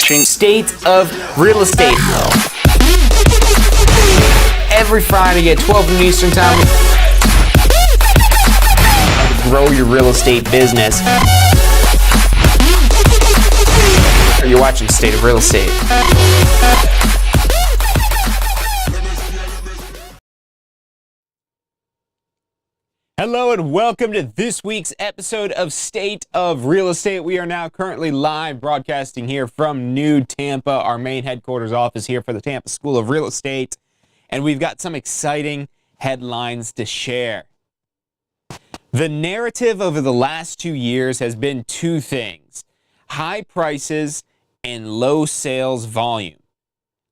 watching State of Real Estate. Every Friday at 12 noon Eastern Time. Grow your real estate business. You're watching State of Real Estate. Hello and welcome to this week's episode of State of Real Estate. We are now currently live broadcasting here from New Tampa, our main headquarters office here for the Tampa School of Real Estate. And we've got some exciting headlines to share. The narrative over the last 2 years has been two things: high prices and low sales volume.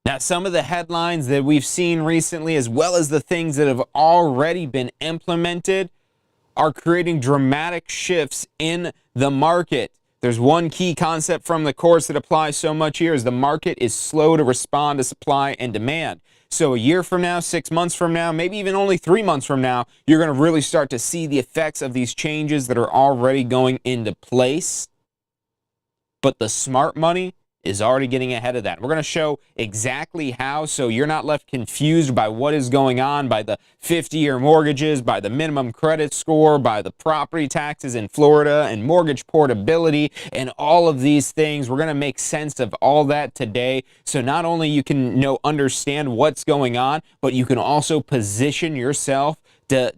Now, some of the headlines that we've seen recently, as well as the things that have already been implemented, are creating dramatic shifts in the market. There's one key concept from the course that applies so much here: is the market is slow to respond to supply and demand. So a year from now, 6 months from now, maybe even only 3 months from now, you're going to really start to see the effects of these changes that are already going into place. But the smart money is already getting ahead of that. We're going to show exactly how, so you're not left confused by what is going on, by the 50-year mortgages, by the minimum credit score, by the property taxes in Florida and mortgage portability and all of these things. We're going to make sense of all that today, so not only you can understand what's going on, but you can also position yourself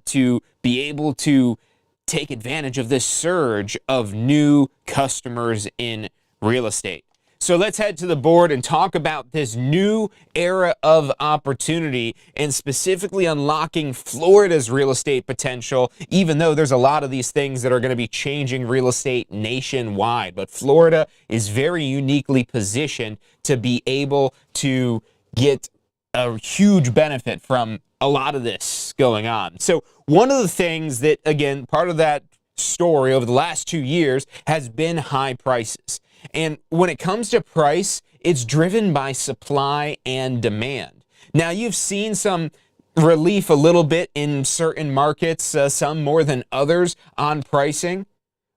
to be able to take advantage of this surge of new customers in real estate. So let's head to the board and talk about this new era of opportunity and specifically unlocking Florida's real estate potential, even though there's a lot of these things that are going to be changing real estate nationwide. But Florida is very uniquely positioned to be able to get a huge benefit from a lot of this going on. So one of the things that, again, part of that story over the last 2 years has been high prices. And when it comes to price, it's driven by supply and demand. Now, you've seen some relief a little bit in certain markets, some more than others on pricing,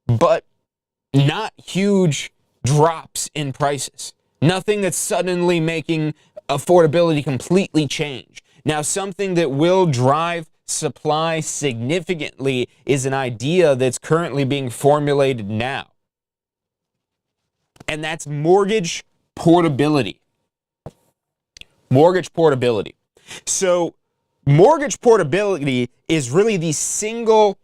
but not huge drops in prices. Nothing that's suddenly making affordability completely change. Now, something that will drive supply significantly is an idea that's currently being formulated now. And that's mortgage portability. Mortgage portability. So mortgage portability is really the single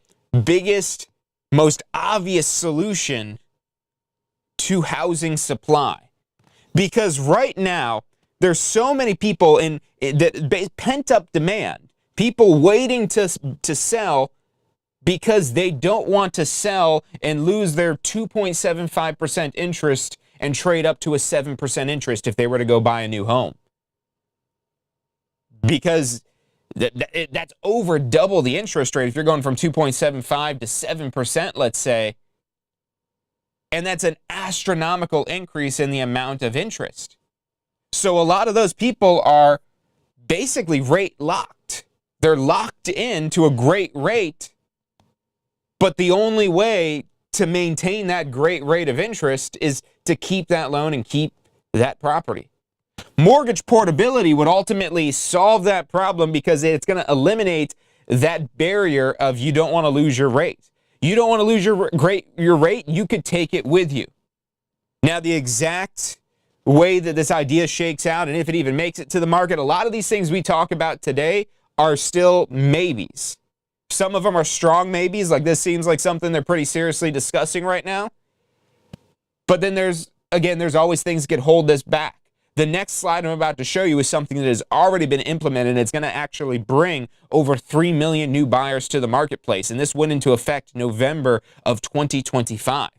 biggest, most obvious solution to housing supply. Because right now, there's so many people in that pent-up demand, people waiting to sell because they don't want to sell and lose their 2.75% interest and trade up to a 7% interest if they were to go buy a new home. Because that's over double the interest rate if you're going from 2.75 to 7%, let's say. And that's an astronomical increase in the amount of interest. So a lot of those people are basically rate locked. They're locked into a great rate. But the only way to maintain that great rate of interest is to keep that loan and keep that property. Mortgage portability would ultimately solve that problem because it's going to eliminate that barrier of you don't want to lose your rate. You don't want to lose your rate, you could take it with you. Now, the exact way that this idea shakes out, and if it even makes it to the market, a lot of these things we talk about today are still maybes. Some of them are strong maybes, like this seems like something they're pretty seriously discussing right now. But then there's always things that could hold this back. The next slide I'm about to show you is something that has already been implemented, and it's going to actually bring over 3 million new buyers to the marketplace. And this went into effect November of 2025.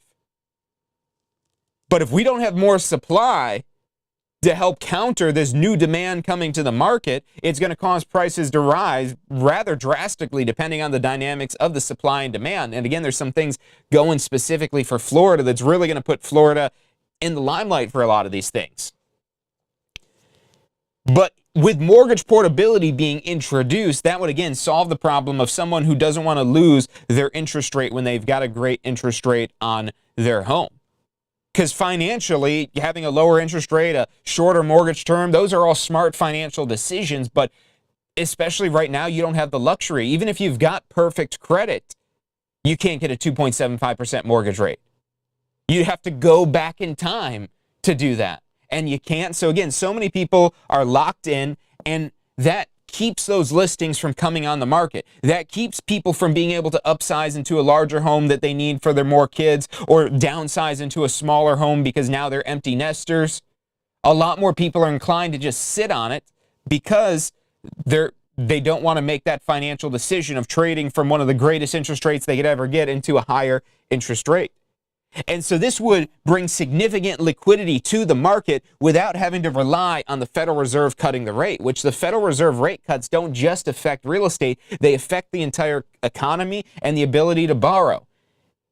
But if we don't have more supply to help counter this new demand coming to the market, it's going to cause prices to rise rather drastically depending on the dynamics of the supply and demand. And again, there's some things going specifically for Florida that's really going to put Florida in the limelight for a lot of these things. But with mortgage portability being introduced, that would again solve the problem of someone who doesn't want to lose their interest rate when they've got a great interest rate on their home. Because financially, having a lower interest rate, a shorter mortgage term, those are all smart financial decisions. But especially right now, you don't have the luxury. Even if you've got perfect credit, you can't get a 2.75% mortgage rate. You have to go back in time to do that. And you can't. So again, so many people are locked in, and that keeps those listings from coming on the market. That keeps people from being able to upsize into a larger home that they need for their more kids, or downsize into a smaller home because now they're empty nesters. A lot more people are inclined to just sit on it because they don't want to make that financial decision of trading from one of the greatest interest rates they could ever get into a higher interest rate. And so this would bring significant liquidity to the market without having to rely on the Federal Reserve cutting the rate, which the Federal Reserve rate cuts don't just affect real estate, they affect the entire economy and the ability to borrow.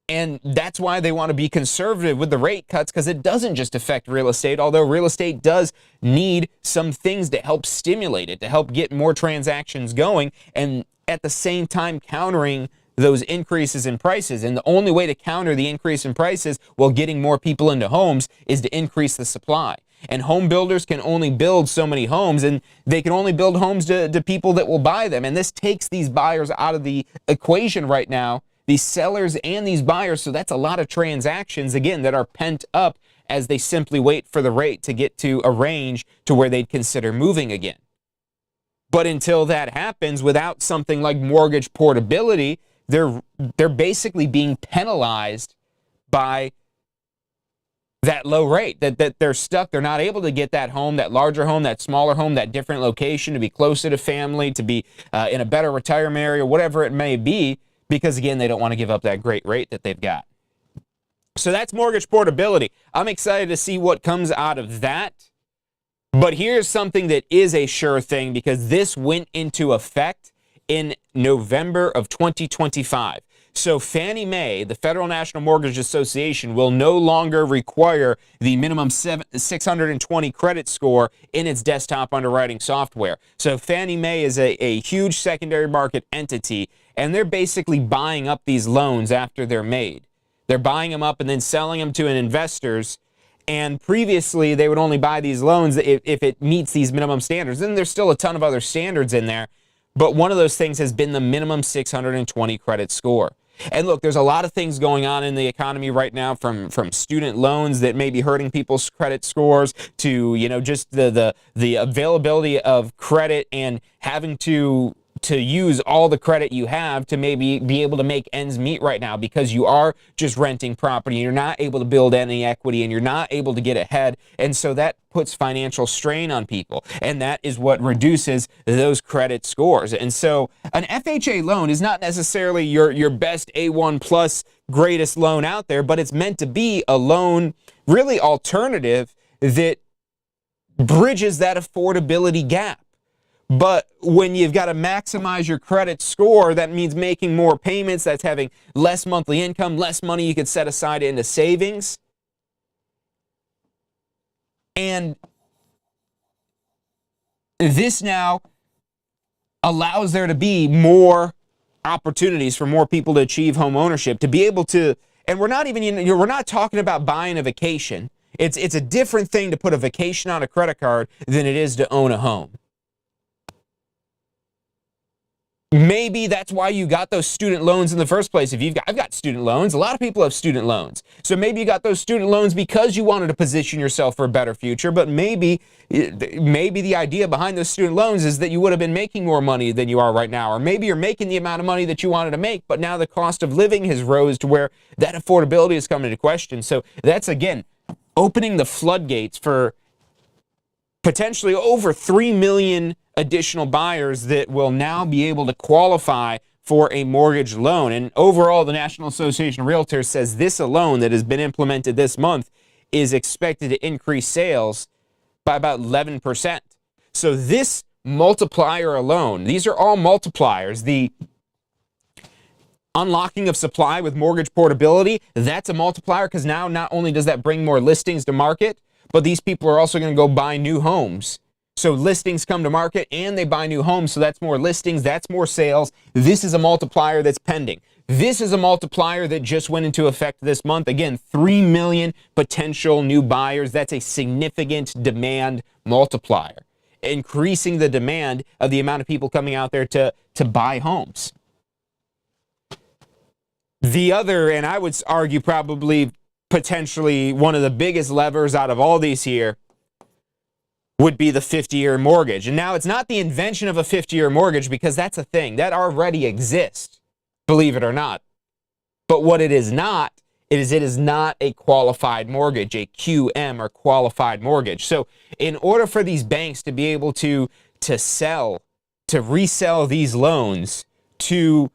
And that's why they want to be conservative with the rate cuts, because it doesn't just affect real estate, although real estate does need some things to help stimulate it, to help get more transactions going, and at the same time countering those increases in prices. And the only way to counter the increase in prices while getting more people into homes is to increase the supply. And home builders can only build so many homes, and they can only build homes to people that will buy them. And this takes these buyers out of the equation right now, these sellers and these buyers. So that's a lot of transactions, again, that are pent up as they simply wait for the rate to get to a range to where they'd consider moving again. But until that happens, without something like mortgage portability, they're basically being penalized by that low rate, that they're stuck. They're not able to get that home, that larger home, that smaller home, that different location, to be closer to family, to be in a better retirement area, whatever it may be, because again, they don't want to give up that great rate that they've got. So that's mortgage portability. I'm excited to see what comes out of that. But here's something that is a sure thing, because this went into effect in November of 2025. So Fannie Mae, the Federal National Mortgage Association, will no longer require the minimum 620 credit score in its desktop underwriting software. So Fannie Mae is a huge secondary market entity, and they're basically buying up these loans after they're made. They're buying them up and then selling them to investors. And previously, they would only buy these loans if it meets these minimum standards. And there's still a ton of other standards in there. But one of those things has been the minimum 620 credit score. And look, there's a lot of things going on in the economy right now, from student loans that may be hurting people's credit scores to, just the availability of credit and having to use all the credit you have to maybe be able to make ends meet right now, because you are just renting property. You're not able to build any equity, and you're not able to get ahead. And so that puts financial strain on people, and that is what reduces those credit scores. And so an FHA loan is not necessarily your best A1 plus greatest loan out there, but it's meant to be a loan, really alternative, that bridges that affordability gap. But when you've got to maximize your credit score, that means making more payments. That's having less monthly income, less money you could set aside into savings. And this now allows there to be more opportunities for more people to achieve home ownership, to be able to, and we're not talking about buying a vacation. It's a different thing to put a vacation on a credit card than it is to own a home. Maybe that's why you got those student loans in the first place. I've got student loans. A lot of people have student loans. So maybe you got those student loans because you wanted to position yourself for a better future. But maybe the idea behind those student loans is that you would have been making more money than you are right now. Or maybe you're making the amount of money that you wanted to make, but now the cost of living has rose to where that affordability is coming into question. So that's, again, opening the floodgates for potentially over 3 million additional buyers that will now be able to qualify for a mortgage loan. And overall, the National Association of Realtors says this alone that has been implemented this month is expected to increase sales by about 11%. So this multiplier alone, these are all multipliers. The unlocking of supply with mortgage portability, that's a multiplier, because now not only does that bring more listings to market, but these people are also going to go buy new homes. So listings come to market and they buy new homes. So that's more listings, that's more sales. This is a multiplier that's pending. This is a multiplier that just went into effect this month. Again, 3 million potential new buyers. That's a significant demand multiplier, increasing the demand of the amount of people coming out there to buy homes. The other, and I would argue probably potentially one of the biggest levers out of all these here, would be the 50-year mortgage. And now it's not the invention of a 50-year mortgage, because that's a thing that already exists, believe it or not. But what it is not, it is not a qualified mortgage, a QM or qualified mortgage. So in order for these banks to be able to resell these loans to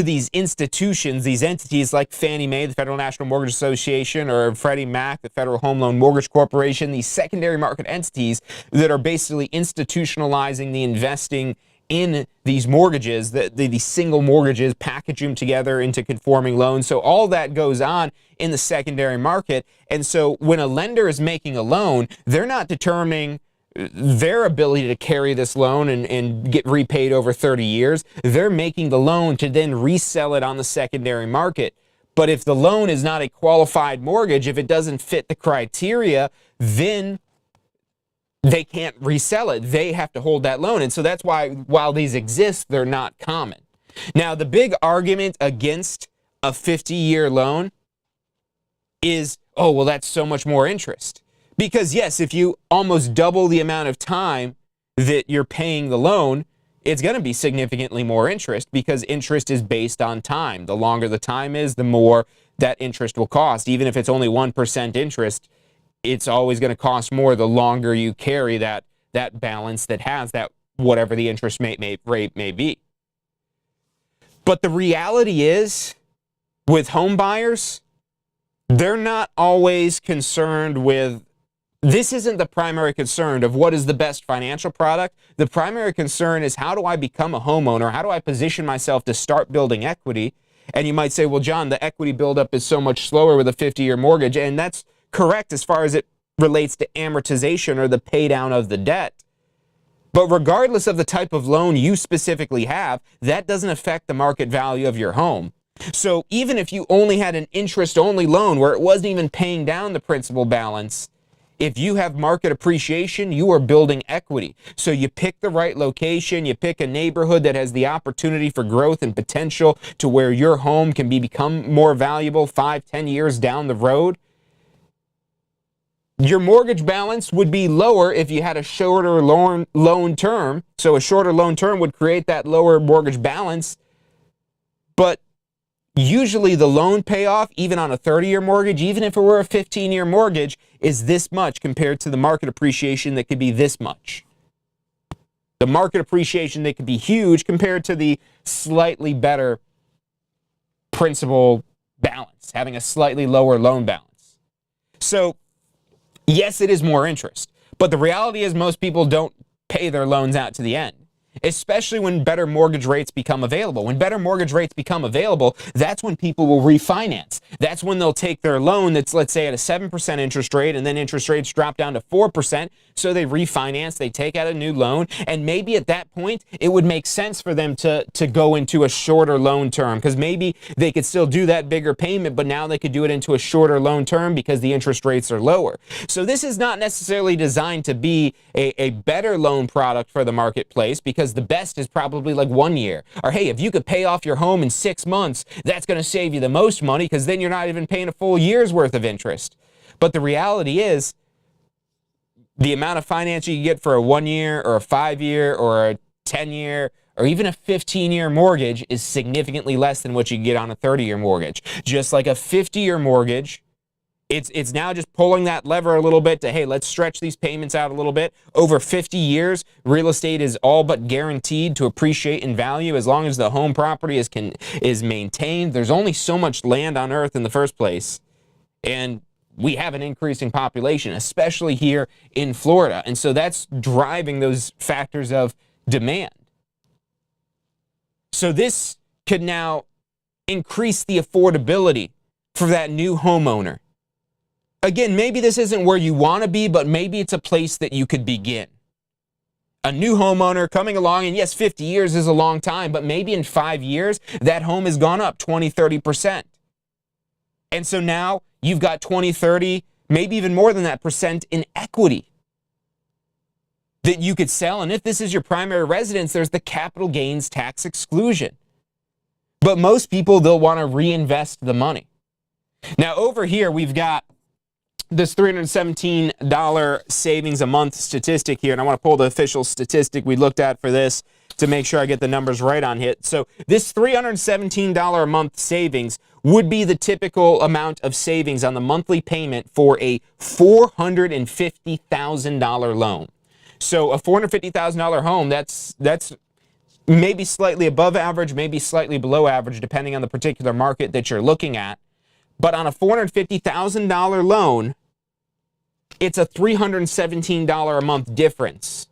these institutions, these entities like Fannie Mae, the Federal National Mortgage Association, or Freddie Mac, the Federal Home Loan Mortgage Corporation, these secondary market entities that are basically institutionalizing the investing in these mortgages, these single mortgages, package them together into conforming loans. So all that goes on in the secondary market. And so when a lender is making a loan, they're not determining their ability to carry this loan and get repaid over 30 years. They're making the loan to then resell it on the secondary market. But if the loan is not a qualified mortgage, if it doesn't fit the criteria, then they can't resell it. They have to hold that loan. And so that's why, while these exist, they're not common. Now, the big argument against a 50-year loan is, oh, well, that's so much more interest. Because yes, if you almost double the amount of time that you're paying the loan, it's going to be significantly more interest, because interest is based on time. The longer the time is, the more that interest will cost. Even if it's only 1% interest, it's always going to cost more the longer you carry that balance that has that whatever the interest rate may be. But the reality is, with home buyers, they're not always concerned with, this isn't the primary concern of what is the best financial product. The primary concern is, how do I become a homeowner? How do I position myself to start building equity? And you might say, well, John, the equity buildup is so much slower with a 50-year mortgage. And that's correct as far as it relates to amortization or the pay down of the debt. But regardless of the type of loan you specifically have, that doesn't affect the market value of your home. So even if you only had an interest-only loan where it wasn't even paying down the principal balance, if you have market appreciation, you are building equity. So you pick the right location, you pick a neighborhood that has the opportunity for growth and potential to where your home can become more valuable 5-10 years down the road. Your mortgage balance would be lower if you had a shorter loan term. So a shorter loan term would create that lower mortgage balance. But usually the loan payoff, even on a 30-year mortgage, even if it were a 15-year mortgage, is this much compared to the market appreciation that could be this much. The market appreciation that could be huge compared to the slightly better principal balance, having a slightly lower loan balance. So, yes, it is more interest, but the reality is most people don't pay their loans out to the end, especially when better mortgage rates become available. When better mortgage rates become available, that's when people will refinance. That's when they'll take their loan that's, let's say, at a 7% interest rate, and then interest rates drop down to 4%, so they refinance, they take out a new loan, and maybe at that point, it would make sense for them to go into a shorter loan term, because maybe they could still do that bigger payment, but now they could do it into a shorter loan term because the interest rates are lower. So this is not necessarily designed to be a better loan product for the marketplace, because the best is probably like 1 year. Or hey, if you could pay off your home in 6 months, that's going to save you the most money, because then you're not even paying a full year's worth of interest. But the reality is, the amount of financing you get for a 1 year or a 5 year or a 10 year or even a 15-year mortgage is significantly less than what you get on a 30-year mortgage. Just like a 50-year mortgage, it's now just pulling that lever a little bit to, hey, let's stretch these payments out a little bit. Over 50 years, real estate is all but guaranteed to appreciate in value as long as the home property is maintained. There's only so much land on earth in the first place. And we have an increasing population, especially here in Florida. And so that's driving those factors of demand. So this could now increase the affordability for that new homeowner. Again, maybe this isn't where you want to be, but maybe it's a place that you could begin. a new homeowner coming along, and yes, 50 years is a long time, but maybe in 5 years, that home has gone up 20, 30%. And so now you've got 20, 30, maybe even more than that percent in equity that you could sell. And if this is your primary residence, there's the capital gains tax exclusion. But most people, they'll want to reinvest the money. Now over here, we've got this $317 savings a month statistic here, and I want to pull the official statistic we looked at for this to make sure I get the numbers right on it. So this $317 a month savings would be the typical amount of savings on the monthly payment for a $450,000 loan. So a $450,000 home, that's maybe slightly above average, maybe slightly below average, depending on the particular market that you're looking at. But on a $450,000 loan, it's a $317 a month difference.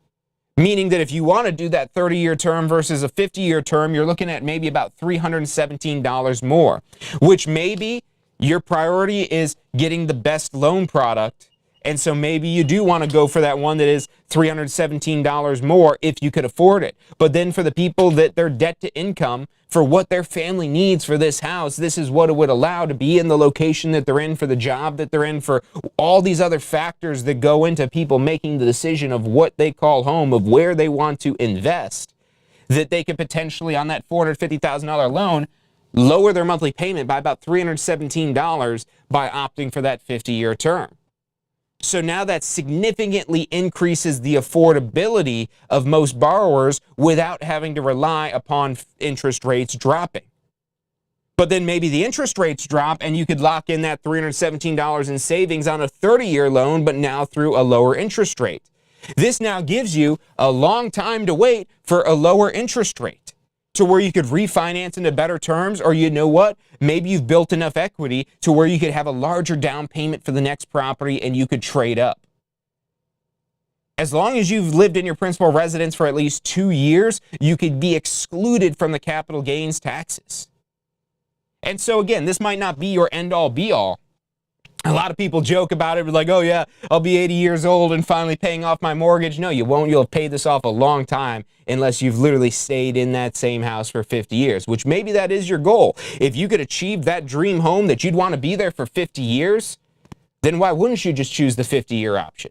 Meaning that if you want to do that 30-year term versus a 50-year term, you're looking at maybe about $317 more, which maybe your priority is getting the best loan product. And so maybe you do want to go for that one that is $317 more if you could afford it. But then for the people that their debt to income, for what their family needs for this house, this is what it would allow to be in the location that they're in, for the job that they're in, for all these other factors that go into people making the decision of what they call home, of where they want to invest, that they could potentially, on that $450,000 loan, lower their monthly payment by about $317 by opting for that 50-year term. So now that significantly increases the affordability of most borrowers without having to rely upon interest rates dropping. But then maybe the interest rates drop and you could lock in that $317 in savings on a 30-year loan, but now through a lower interest rate. This now gives you a long time to wait for a lower interest rate, to where you could refinance into better terms, or you know what? Maybe you've built enough equity to where you could have a larger down payment for the next property and you could trade up. As long as you've lived in your principal residence for at least 2 years, you could be excluded from the capital gains taxes. And so again, this might not be your end-all be-all. A lot of people joke about it, like, oh yeah, I'll be 80 years old and finally paying off my mortgage. No, you won't. You'll have paid this off a long time unless you've literally stayed in that same house for 50 years, which maybe that is your goal. If you could achieve that dream home that you'd want to be there for 50 years, then why wouldn't you just choose the 50-year option?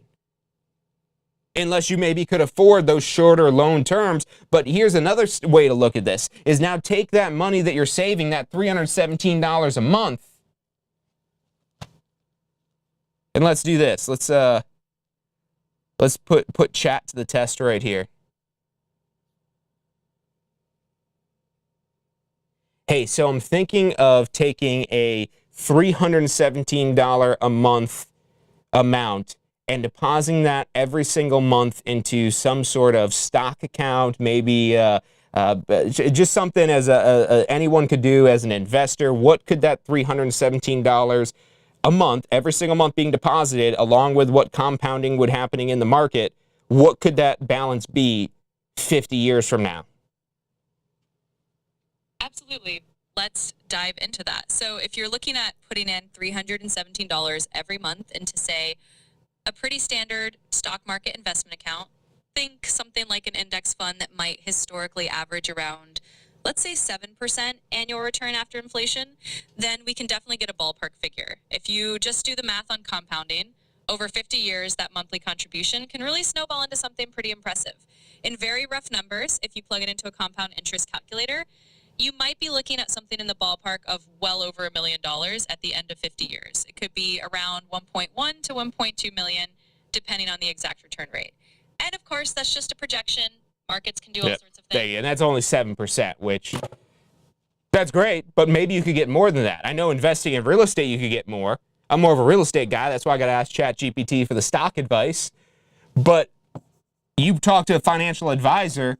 Unless you maybe could afford those shorter loan terms. But here's another way to look at this, is now take that money that you're saving, that $317 a month, and let's do this. Let's put chat to the test right here. Hey, so I'm thinking of taking a $317 a month amount and depositing that every single month into some sort of stock account, maybe just something as anyone could do as an investor. What could that $317 a month, every single month being deposited, along with what compounding would happening in the market, what could that balance be 50 years from now? Absolutely. Let's dive into that. So if you're looking at putting in $317 every month into, say, a pretty standard stock market investment account, think something like an index fund that might historically average around, let's say 7% annual return after inflation, then we can definitely get a ballpark figure. If you just do the math on compounding, over 50 years, that monthly contribution can really snowball into something pretty impressive. In very rough numbers, if you plug it into a compound interest calculator, you might be looking at something in the ballpark of well over $1 million at the end of 50 years. It could be around 1.1 to 1.2 million, depending on the exact return rate. And of course, that's just a projection. Markets can do all sorts of things. And that's only 7%, which that's great, but maybe you could get more than that. I know investing in real estate, you could get more. I'm more of a real estate guy. That's why I got to ask ChatGPT for the stock advice. But you talk to a financial advisor,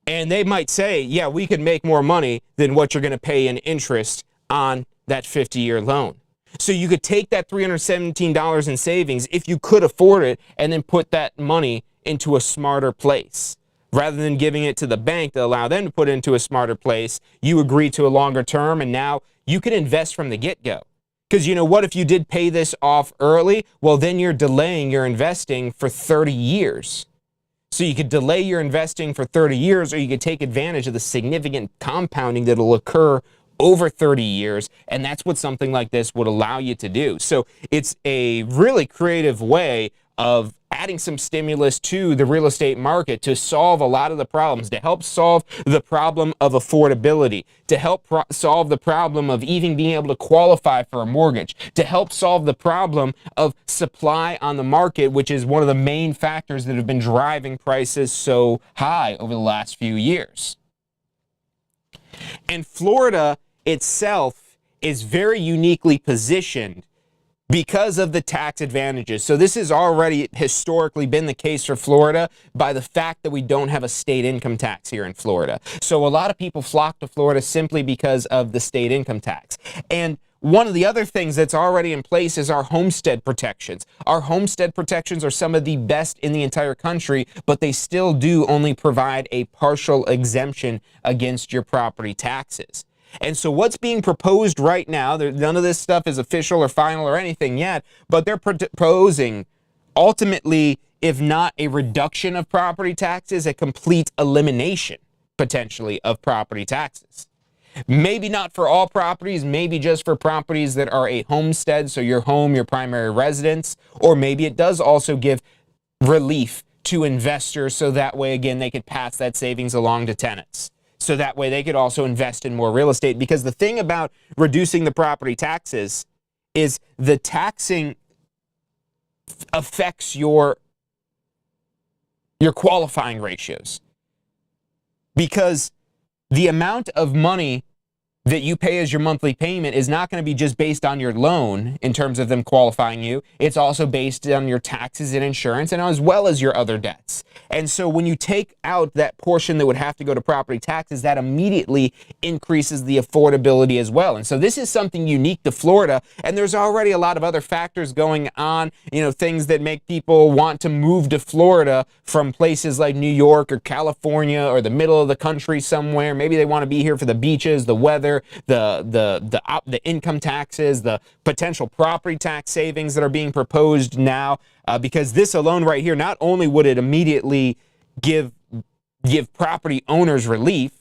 and they might say, yeah, we could make more money than what you're going to pay in interest on that 50-year loan. So you could take that $317 in savings, if you could afford it, and then put that money into a smarter place. Rather than giving it to the bank to allow them to put it into a smarter place, you agree to a longer term, and now you can invest from the get-go. Because you know what, if you did pay this off early, well, then you're delaying your investing for 30 years. So you could delay your investing for 30 years, or you could take advantage of the significant compounding that will occur over 30 years, and that's what something like this would allow you to do. So it's a really creative way of adding some stimulus to the real estate market to solve a lot of the problems, to help solve the problem of affordability, to help solve the problem of even being able to qualify for a mortgage, to help solve the problem of supply on the market, which is one of the main factors that have been driving prices so high over the last few years. And Florida itself is very uniquely positioned because of the tax advantages. So this has already historically been the case for Florida by the fact that we don't have a state income tax here in Florida. So a lot of people flock to Florida simply because of the state income tax. And one of the other things that's already in place is our homestead protections. Our homestead protections are some of the best in the entire country, but they still do only provide a partial exemption against your property taxes. And so what's being proposed right now, none of this stuff is official or final or anything yet, but they're proposing ultimately, if not a reduction of property taxes, a complete elimination, potentially, of property taxes. Maybe not for all properties, maybe just for properties that are a homestead, so your home, your primary residence, or maybe it does also give relief to investors so that way, again, they could pass that savings along to tenants. So that way they could also invest in more real estate. Because the thing about reducing the property taxes is the taxing affects your qualifying ratios. Because the amount of money that you pay as your monthly payment is not going to be just based on your loan in terms of them qualifying you. It's also based on your taxes and insurance and as well as your other debts. And so when you take out that portion that would have to go to property taxes, that immediately increases the affordability as well. And so this is something unique to Florida, and there's already a lot of other factors going on, things that make people want to move to Florida from places like New York or California or the middle of the country somewhere. Maybe they want to be here for the beaches, the weather, the income taxes, the potential property tax savings that are being proposed now, because this alone right here, not only would it immediately give property owners relief,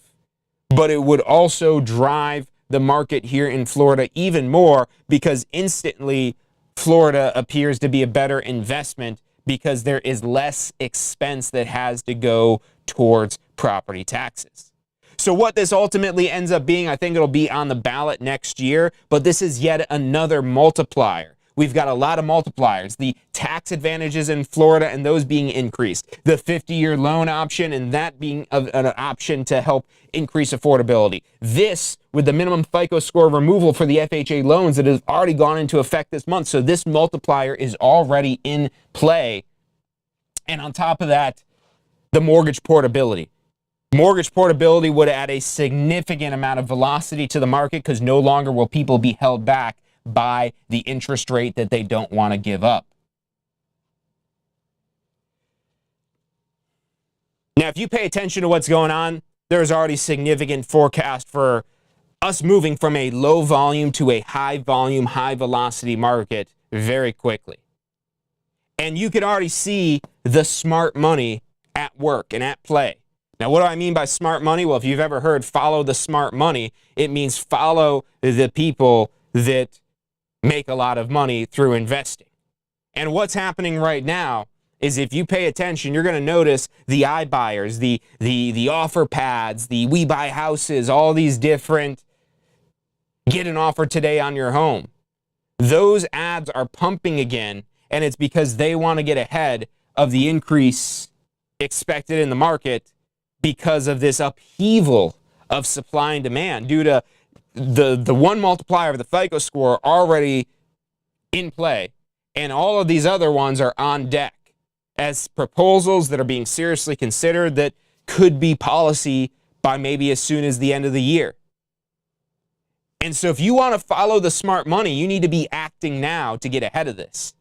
but it would also drive the market here in Florida even more, because instantly Florida appears to be a better investment because there is less expense that has to go towards property taxes. So what this ultimately ends up being, I think it'll be on the ballot next year, but this is yet another multiplier. We've got a lot of multipliers. The tax advantages in Florida and those being increased. The 50-year loan option and that being an option to help increase affordability. This with the minimum FICO score removal for the FHA loans that has already gone into effect this month. So this multiplier is already in play. And on top of that, the mortgage portability. Mortgage portability would add a significant amount of velocity to the market because no longer will people be held back by the interest rate that they don't want to give up. Now, if you pay attention to what's going on, there's already significant forecast for us moving from a low volume to a high volume, high velocity market very quickly. And you can already see the smart money at work and at play. Now, what do I mean by smart money? Well, if you've ever heard follow the smart money, it means follow the people that make a lot of money through investing. And what's happening right now is if you pay attention, you're going to notice the iBuyers, the offer pads, the We Buy Houses, all these different get an offer today on your home. Those ads are pumping again, and it's because they want to get ahead of the increase expected in the market because of this upheaval of supply and demand due to the one multiplier of the FICO score already in play, and all of these other ones are on deck as proposals that are being seriously considered that could be policy by maybe as soon as the end of the year. And so if you want to follow the smart money, you need to be acting now to get ahead of this.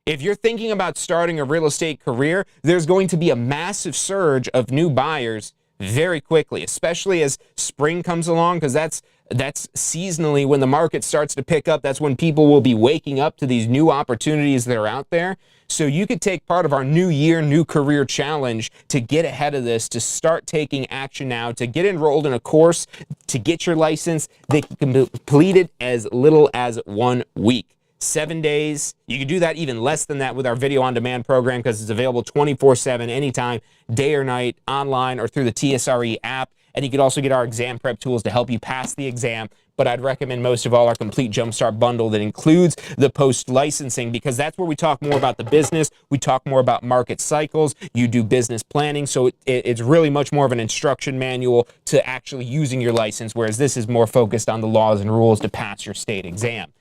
If you're thinking about starting a real estate career, there's going to be a massive surge of new buyers very quickly, especially as spring comes along, because that's That's seasonally when the market starts to pick up. That's when people will be waking up to these new opportunities that are out there. So you could take part of our New Year, New Career Challenge to get ahead of this, to start taking action now, to get enrolled in a course, to get your license that can be completed as little as 1 week. 7 days. You can do that even less than that with our video on demand program because it's available 24/7 anytime, day or night, online or through the TSRE app. And you can also get our exam prep tools to help you pass the exam. But I'd recommend most of all our complete Jumpstart bundle that includes the post-licensing, because that's where we talk more about the business. We talk more about market cycles. You do business planning. So it's really much more of an instruction manual to actually using your license, whereas this is more focused on the laws and rules to pass your state exam.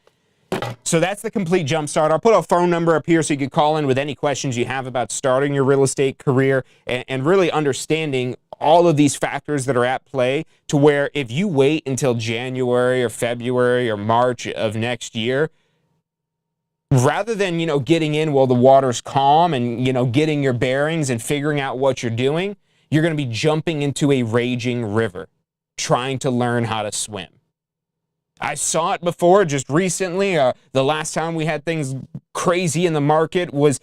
So that's the complete Jumpstart. I'll put a phone number up here so you can call in with any questions you have about starting your real estate career and really understanding all of these factors that are at play, to where if you wait until January or February or March of next year, rather than, getting in while the water's calm and, getting your bearings and figuring out what you're doing, you're going to be jumping into a raging river, trying to learn how to swim. I saw it before just recently. The last time we had things crazy in the market was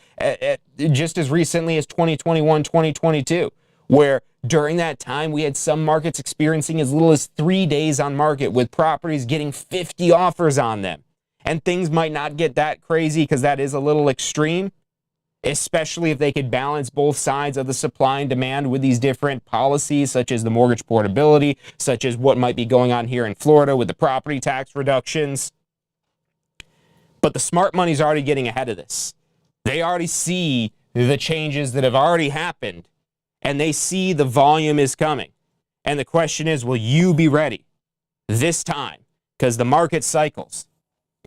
just as recently as 2021, 2022, where during that time we had some markets experiencing as little as 3 days on market with properties getting 50 offers on them. And things might not get that crazy because that is a little extreme, especially if they could balance both sides of the supply and demand with these different policies, such as the mortgage portability, such as what might be going on here in Florida with the property tax reductions. But the smart money's already getting ahead of this. They already see the changes that have already happened, and they see the volume is coming. And the question is, will you be ready this time? Because the market cycles.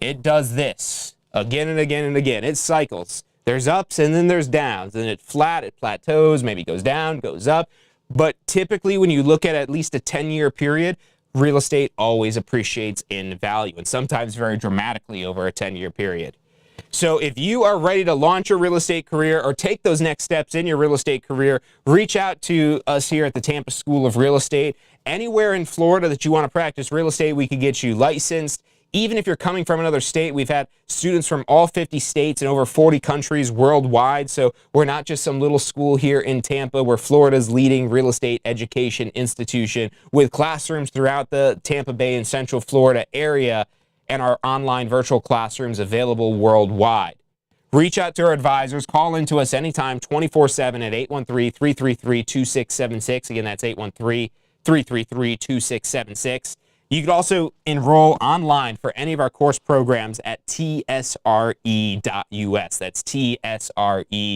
It does this again and again and again. It cycles. There's ups and then there's downs, and it plateaus, maybe goes down, goes up. But typically when you look at least a 10-year period, real estate always appreciates in value, and sometimes very dramatically over a 10-year period. So if you are ready to launch your real estate career or take those next steps in your real estate career, reach out to us here at the Tampa School of Real Estate. Anywhere in Florida that you want to practice real estate, we could get you licensed. Even if you're coming from another state, we've had students from all 50 states and over 40 countries worldwide. So we're not just some little school here in Tampa. We're Florida's leading real estate education institution with classrooms throughout the Tampa Bay and Central Florida area, and our online virtual classrooms available worldwide. Reach out to our advisors. Call into us anytime, 24/7 at 813-333-2676. Again, that's 813-333-2676. You can also enroll online for any of our course programs at tsre.us. That's tsre.us.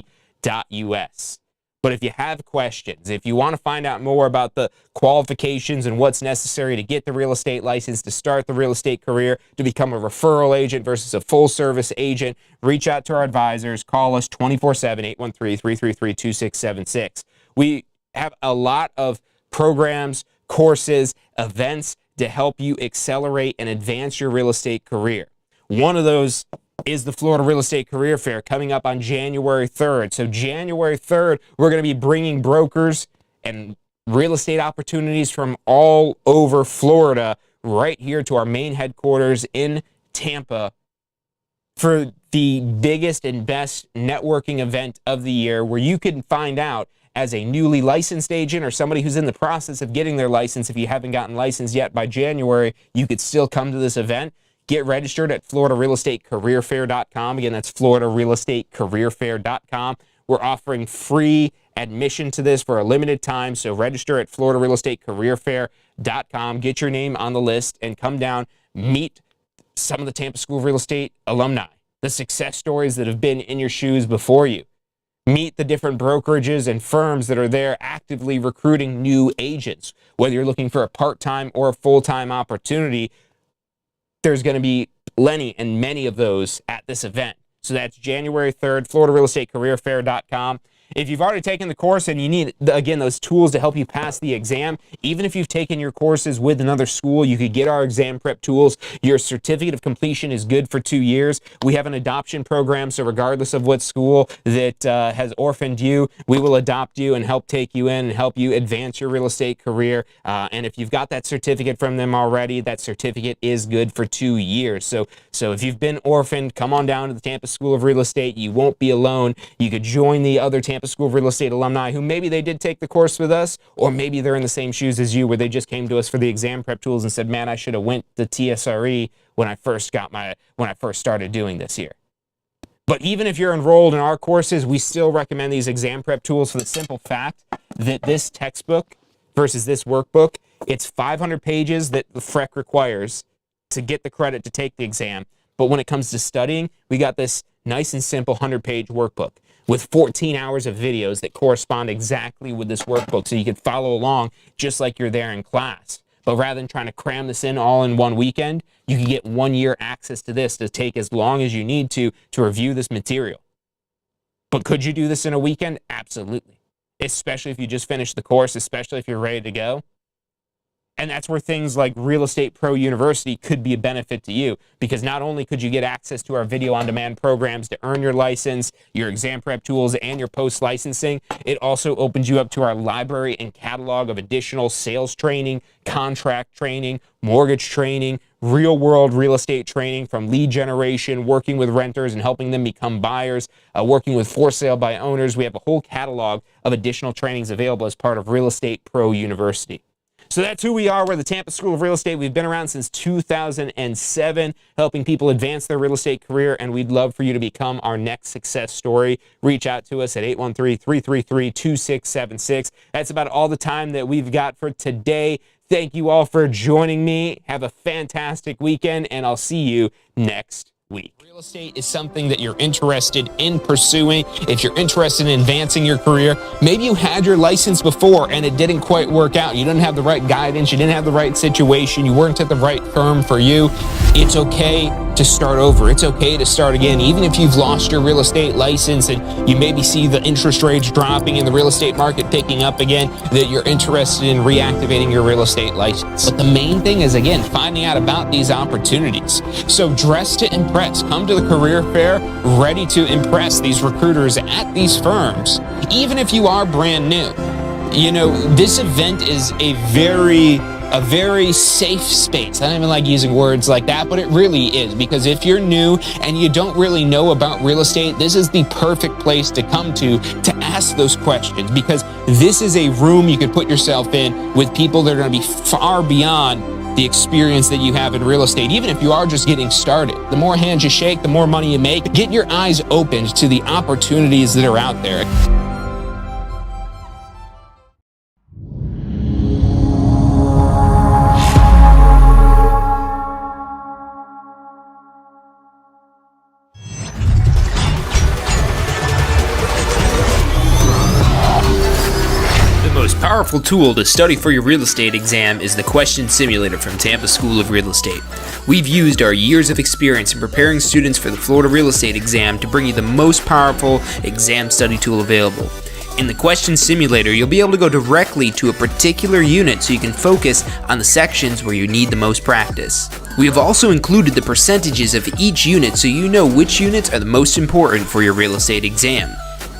But if you have questions, if you want to find out more about the qualifications and what's necessary to get the real estate license, to start the real estate career, to become a referral agent versus a full-service agent, reach out to our advisors. Call us 24/7, 813-333-2676. We have a lot of programs, courses, events to help you accelerate and advance your real estate career. One of those is the Florida Real Estate Career Fair coming up on January 3rd. So January 3rd, we're going to be bringing brokers and real estate opportunities from all over Florida right here to our main headquarters in Tampa for the biggest and best networking event of the year, where you can find out, as a newly licensed agent or somebody who's in the process of getting their license, if you haven't gotten licensed yet by January, you could still come to this event. Get registered at floridarealestatecareerfair.com. Again, that's floridarealestatecareerfair.com. We're offering free admission to this for a limited time, so register at floridarealestatecareerfair.com. Get your name on the list and come down, meet some of the Tampa School of Real Estate alumni, the success stories that have been in your shoes before you. Meet the different brokerages and firms that are there actively recruiting new agents. Whether you're looking for a part-time or a full-time opportunity, there's going to be plenty and many of those at this event. So that's January 3rd, floridarealestatecareerfair.com. If you've already taken the course and you need, again, those tools to help you pass the exam, even if you've taken your courses with another school, you could get our exam prep tools. Your certificate of completion is good for 2 years. We have an adoption program, so regardless of what school that has orphaned you, we will adopt you and help take you in and help you advance your real estate career. And if you've got that certificate from them already, that certificate is good for 2 years. So if you've been orphaned, come on down to the Tampa School of Real Estate. You won't be alone. You could join the other Tampa School of Real Estate alumni who maybe they did take the course with us, or maybe they're in the same shoes as you where they just came to us for the exam prep tools and said, man, I should have went to TSRE when I first started doing this here. But even if you're enrolled in our courses, we still recommend these exam prep tools for the simple fact that this textbook versus this workbook, it's 500 pages that the FREC requires to get the credit to take the exam. But when it comes to studying, we got this nice and simple 100-page workbook with 14 hours of videos that correspond exactly with this workbook, so you can follow along just like you're there in class. But rather than trying to cram this in all in one weekend, you can get 1 year access to this to take as long as you need to review this material. But could you do this in a weekend? Absolutely. Especially if you just finished the course, especially if you're ready to go. And that's where things like Real Estate Pro University could be a benefit to you, because not only could you get access to our video on demand programs to earn your license, your exam prep tools, and your post licensing, it also opens you up to our library and catalog of additional sales training, contract training, mortgage training, real world real estate training, from lead generation, working with renters and helping them become buyers, working with for sale by owners. We have a whole catalog of additional trainings available as part of Real Estate Pro University. So that's who we are. We're the Tampa School of Real Estate. We've been around since 2007, helping people advance their real estate career, and we'd love for you to become our next success story. Reach out to us at 813-333-2676. That's about all the time that we've got for today. Thank you all for joining me. Have a fantastic weekend, and I'll see you next week. Real estate is something that you're interested in pursuing. If you're interested in advancing your career, maybe you had your license before and it didn't quite work out. You didn't have the right guidance. You didn't have the right situation. You weren't at the right firm for you. It's okay to start over. It's okay to start again. Even if you've lost your real estate license and you maybe see the interest rates dropping and the real estate market picking up again, that you're interested in reactivating your real estate license. But the main thing is, again, finding out about these opportunities. So dress to impress. Come to the career fair ready to impress these recruiters at these firms, even if you are brand new. You know, this event is a very safe space. I don't even like using words like that, but it really is, because if you're new and you don't really know about real estate, this is the perfect place to come to ask those questions, because this is a room you could put yourself in with people that are going to be far beyond the experience that you have in real estate. Even if you are just getting started, the more hands you shake, the more money you make. Get your eyes opened to the opportunities that are out there. The most powerful tool to study for your real estate exam is the Question Simulator from Tampa School of Real Estate. We've used our years of experience in preparing students for the Florida real estate exam to bring you the most powerful exam study tool available. In the Question Simulator, you'll be able to go directly to a particular unit so you can focus on the sections where you need the most practice. We have also included the percentages of each unit so you know which units are the most important for your real estate exam.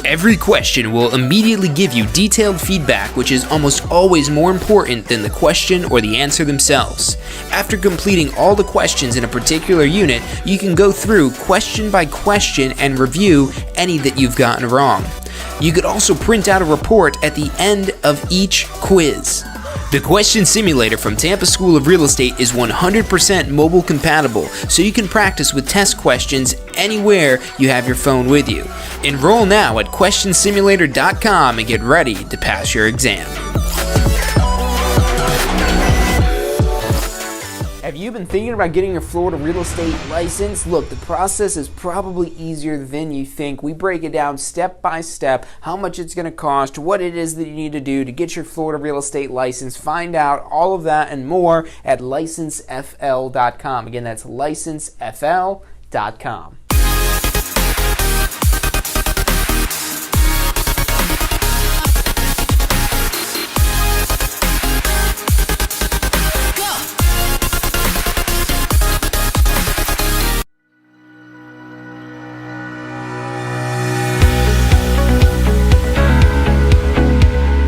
Every question will immediately give you detailed feedback, which is almost always more important than the question or the answer themselves. After completing all the questions in a particular unit, you can go through question by question and review any that you've gotten wrong. You could also print out a report at the end of each quiz. The Question Simulator from Tampa School of Real Estate is 100% mobile compatible, so you can practice with test questions anywhere you have your phone with you. Enroll now at questionsimulator.com and get ready to pass your exam. Have you been thinking about getting your Florida real estate license? Look, the process is probably easier than you think. We break it down step by step, how much it's going to cost, what it is that you need to do to get your Florida real estate license. Find out all of that and more at licensefl.com. Again, that's licensefl.com.